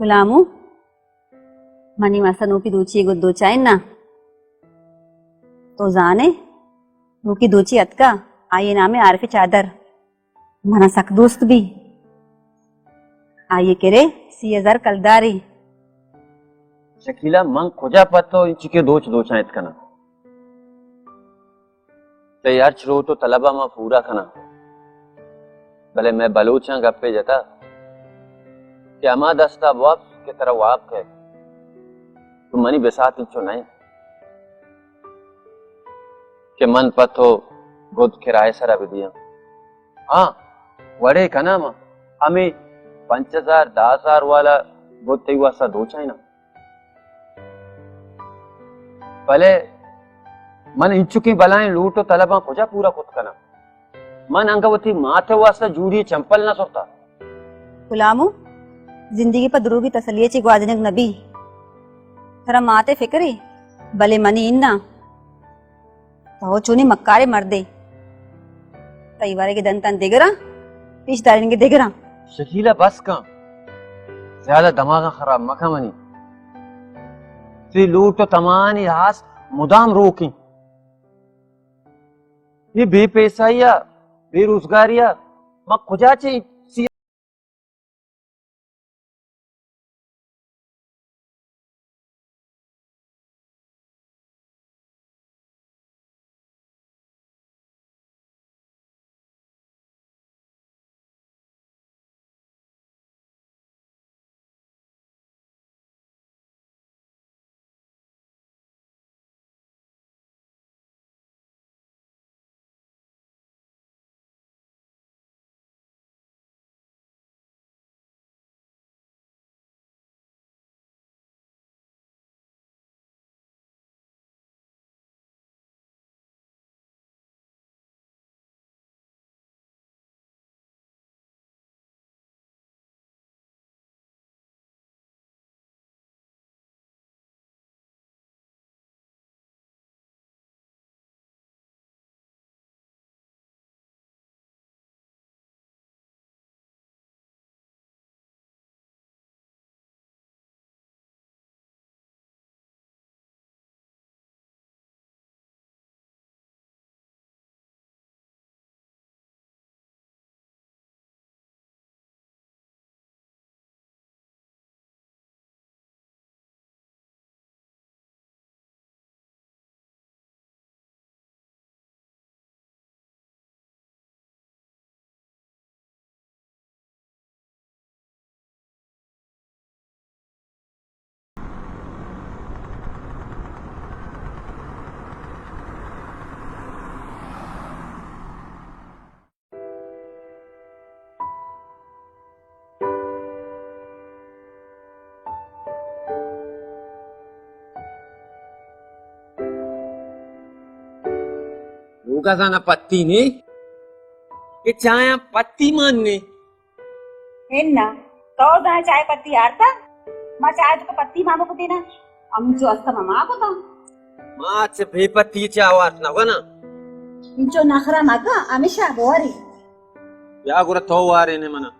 गुलामू money मसा नूकी दूची गुद्दूचाइन ना तो जाने नूकी दूची अतका आइए नामे आरफी चादर मना सक दोस्त भी आइए केरे 3000 कलदारी शकीला मंग खुजा पत्तो इंचिके दोच इतना तैयार छरो तो तलबा मा पूरा खना भले मैं बलूचा गप्पे जता क्या मा दस्ता वाप के तरह वाप है तुम मनी बेसात इंचो नहीं के मन पतो गुद किराए सरा भी दिया हाँ वड़े कना मा हमें 5000 10,000 वाला गुद ते हुआ सा दोचा ही ना भले मन इंचुकी बलाएं लूटो तलबा खुजा पूरा खुद कना मन अंगवती माथे वास्ता जूड़ी चंपल ना सोता गुलामू जिंदगी पर दुरूगी तसलिये ची ग्वाजनक नबी थरा माते फिक्री भले मनी इन्ना तो चुनी मक्कारे मर्दे तईवारे के दंतन दिगरा पीछ दारिन के दिगरा शकीला बस का ज्यादा दिमाग खराब मखा मनी ती लूटो तमानी हास मुदाम रोकी ये बेपैसाइया बेरोजगारिया मक खुजा ची लूका साना पत्ती ने ये चाया पत्ती मानने हेन्ना तो दाए चाय पत्ती आरता मा चाय तो पत्ती मामो को देना हम जो अस्ता मामा को तो मां से बेपत्ती चावात ना वना इंचो नखरा मागा हमेशा बोरी या गुरा तो वारे ने मना